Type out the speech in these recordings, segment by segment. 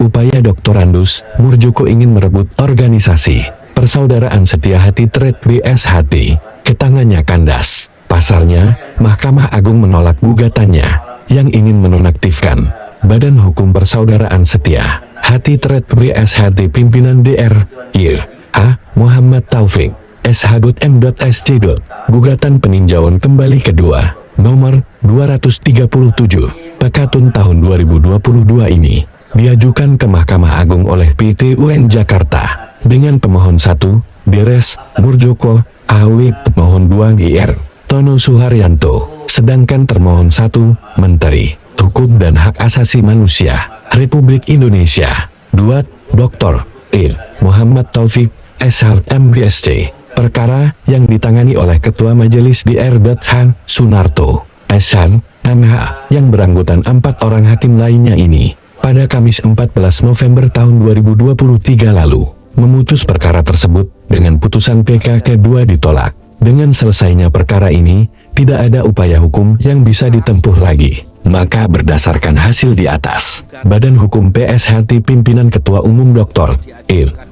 upaya Dr. Andus Murjoko ingin merebut organisasi Persaudaraan Setia Hati Trade BSHT ke tangannya kandas. Pasalnya, Mahkamah Agung menolak gugatannya yang ingin menonaktifkan Badan Hukum Persaudaraan Setia Hati Trade BSHT pimpinan DR I.H. Muhammad Taufik SH.M.Sc. Gugatan peninjauan kembali kedua nomor 237 Pekatun tahun 2022 ini diajukan ke Mahkamah Agung oleh PT UN Jakarta dengan pemohon 1 Drs. Murjoko AW, pemohon 2 Ir. Tono Suharyanto, sedangkan termohon 1 Menteri Hukum dan Hak Asasi Manusia Republik Indonesia 2 Dr. Muhammad Taufik SH.M.Sc. Perkara yang ditangani oleh Ketua Majelis DR.H. Sunarto SH.M.H. yang beranggotan 4 orang hakim lainnya ini pada Kamis 14 November tahun 2023 lalu memutus perkara tersebut dengan putusan PK kedua ditolak. Dengan selesainya perkara ini, tidak ada upaya hukum yang bisa ditempuh lagi. Maka berdasarkan hasil di atas, Badan Hukum PSHT pimpinan Ketua Umum Dr.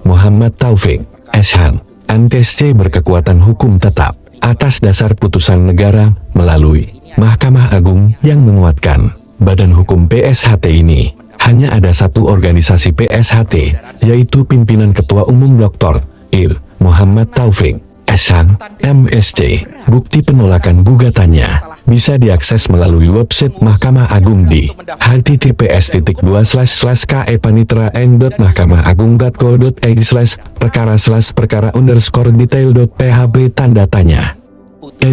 Muhammad Taufik SH.M.Sc. berkekuatan hukum tetap atas dasar putusan negara melalui Mahkamah Agung yang menguatkan Badan Hukum PSHT ini. Hanya ada satu organisasi PSHT, yaitu pimpinan Ketua Umum Dr. Muhammad Taufik SH.M.Sc. Bukti penolakan gugatannya bisa diakses melalui website Mahkamah Agung di https://kanitra.mahkamahaagung.co.id/perkara/perkara_detail.php tanda tanya.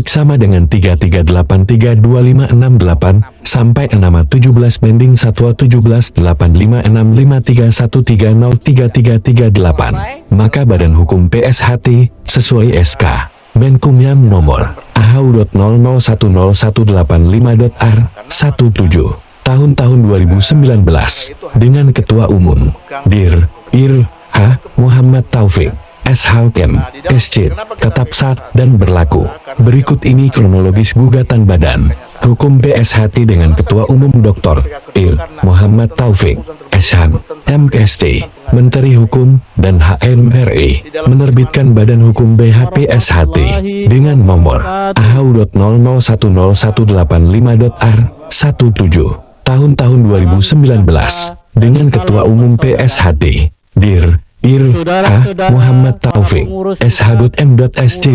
Sama dengan 338325668 sampai 617-17-85655313033338. Maka Badan Hukum PSHT sesuai SK Menkumham nomor AH.00101885.R17 tahun 2019 dengan Ketua Umum Dir. I.H. Muhammad Taufik SH.M.Sc. tetap sah dan berlaku. Berikut ini kronologis gugatan Badan Hukum PSHT dengan Ketua Umum Dr. Muhammad Taufik SH.M.Sc. Menteri Hukum dan HM RI menerbitkan Badan Hukum BHPSHT dengan nomor AH.00101885.R17 tahun 2019 dengan Ketua Umum PSHT Dir. I.H. Muhammad Taufik SH.M.Sc.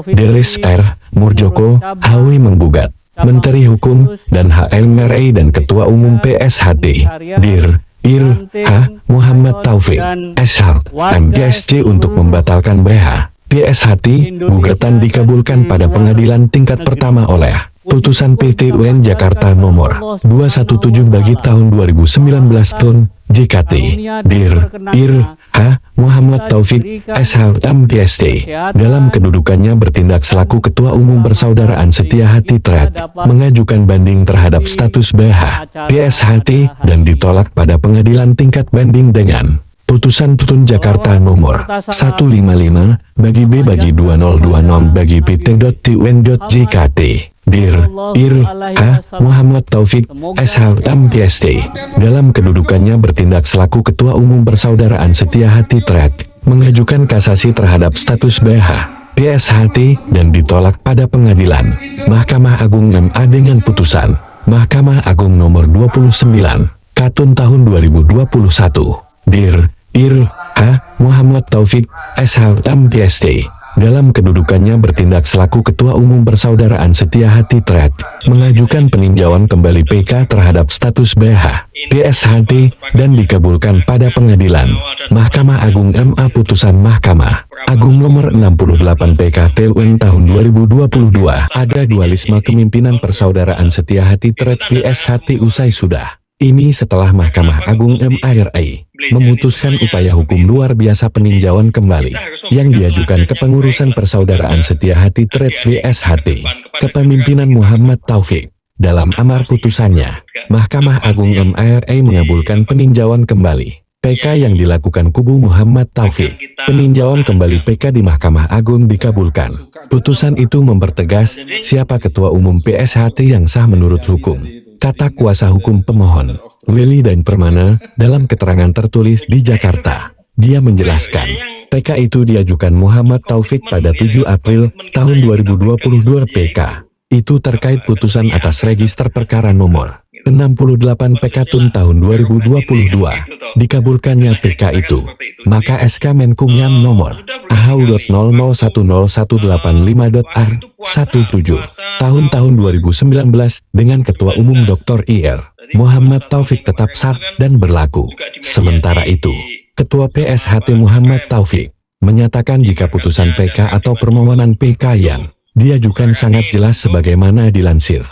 Drs. R. Murjoko HW menggugat Menteri Hukum dan HMRI dan Ketua Umum PSHT Dir. I.H. Muhammad Taufik SH.M.Sc. untuk membatalkan BH PSHT. Gugatan dikabulkan pada pengadilan tingkat pertama oleh putusan PT UN Jakarta nomor 217 bagi tahun 2019 Tun JKT Dir. I.H. Muhammad Taufik SH.M.Sc. dalam kedudukannya bertindak selaku Ketua Umum Persaudaraan Setia Hati Trade mengajukan banding terhadap status BH PSHT dan ditolak pada pengadilan tingkat banding dengan putusan Tun Jakarta nomor 155 bagi B bagi 2026 bagi PT.TUN.JKT Dir. I.H. Muhammad Taufik SH.M.Sc. dalam kedudukannya bertindak selaku Ketua Umum Persaudaraan Setia Hati Trade mengajukan kasasi terhadap status BH PSHT dan ditolak pada pengadilan Mahkamah Agung MA dengan putusan Mahkamah Agung nomor 29 Katun tahun 2021. Dir. I.H. Muhammad Taufik SH.M.Sc. dalam kedudukannya bertindak selaku Ketua Umum Persaudaraan Setia Hati Trade mengajukan peninjauan kembali PK terhadap status BH PSHT dan dikabulkan pada pengadilan Mahkamah Agung MA. Putusan Mahkamah Agung nomor 68 PK/TUN tahun 2022. Ada dualisme kepemimpinan Persaudaraan Setia Hati Trade PSHT usai sudah. Ini setelah Mahkamah Agung MA.RI memutuskan upaya hukum luar biasa peninjauan kembali yang diajukan kepengurusan Persaudaraan Setia Hati Trade BSHT kepemimpinan Muhammad Taufik. Dalam amar putusannya, Mahkamah Agung MA.RI mengabulkan peninjauan kembali PK yang dilakukan kubu Muhammad Taufik. Peninjauan kembali PK di Mahkamah Agung dikabulkan. Putusan itu mempertegas siapa Ketua Umum PSHT yang sah menurut hukum. kata kuasa hukum pemohon, Willy dan Permana, dalam keterangan tertulis di Jakarta. Dia menjelaskan, PK itu diajukan Muhammad Taufik pada 7 April tahun 2022 PK. Itu terkait putusan atas register perkara nomor 68 PK tahun 2022. Dikabulkannya PK itu, maka SK Menkumham nomor AHU.001018.5.R 17 tahun 2019 dengan Ketua Umum Dr. Ir. Muhammad Taufik tetap sah dan berlaku. Sementara itu, Ketua PSHT Muhammad Taufik menyatakan jika putusan PK atau permohonan PK yang diajukan sangat jelas sebagaimana dilansir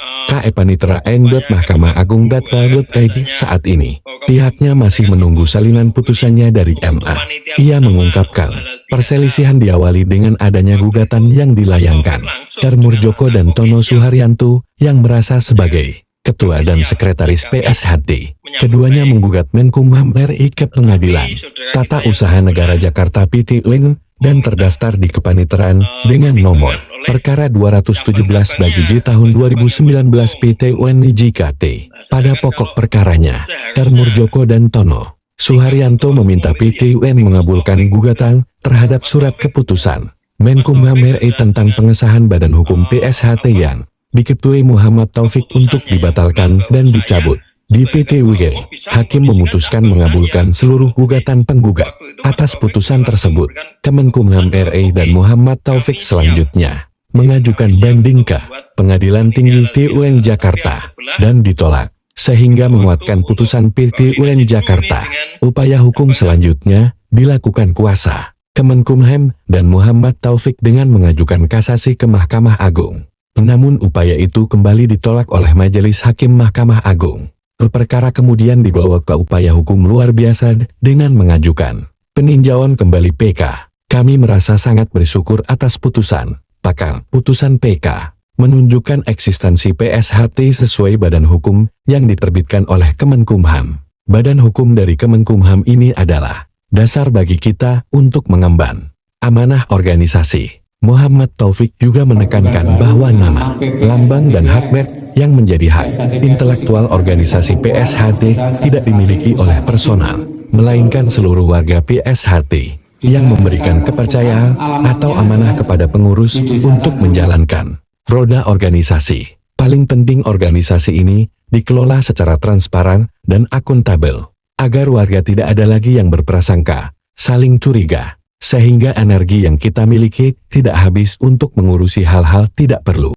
Panitera N. Mahkamah Agung Data.id saat ini. Pihaknya masih menunggu salinan putusannya dari MA. Ia mengungkapkan, perselisihan diawali dengan adanya gugatan yang dilayangkan Darmurjoko dan Tono Suharyanto yang merasa sebagai Ketua dan Sekretaris PSHT. Keduanya menggugat Menkumham RI ke Pengadilan Tata Usaha Negara Jakarta PT UIN dan terdaftar di kepaniteraan dengan nomor Perkara 217 bagi J tahun 2019 PT UIN JKT. Pada pokok perkaranya, Darmurjoko dan Tono Suharyanto meminta PT UIN mengabulkan gugatan terhadap surat keputusan Menkumham RI tentang pengesahan Badan Hukum PSHT yang diketuai Muhammad Taufik untuk dibatalkan dan dicabut. Di PT UIN, hakim memutuskan mengabulkan seluruh gugatan penggugat. Atas putusan tersebut, Kemenkumham RI dan Muhammad Taufik selanjutnya mengajukan banding ke Pengadilan Tinggi TUN Jakarta dan ditolak, sehingga menguatkan putusan PT UIN Jakarta. Upaya hukum selanjutnya dilakukan kuasa Kemenkumham dan Muhammad Taufik dengan mengajukan kasasi ke Mahkamah Agung. Namun upaya itu kembali ditolak oleh Majelis Hakim Mahkamah Agung. Perkara kemudian dibawa ke upaya hukum luar biasa dengan mengajukan peninjauan kembali PK. Kami merasa sangat bersyukur atas putusan. Pakal putusan PK menunjukkan eksistensi PSHT sesuai badan hukum yang diterbitkan oleh Kemenkumham. Badan hukum dari Kemenkumham ini adalah dasar bagi kita untuk mengemban amanah organisasi. Muhammad Taufik juga menekankan bahwa nama, lambang dan hak yang menjadi hak intelektual organisasi PSHT tidak dimiliki oleh personal, melainkan seluruh warga PSHT yang memberikan kepercayaan atau amanah kepada pengurus untuk menjalankan roda organisasi. Paling penting organisasi ini dikelola secara transparan dan akuntabel, agar warga tidak ada lagi yang berprasangka, saling curiga, sehingga energi yang kita miliki tidak habis untuk mengurusi hal-hal tidak perlu.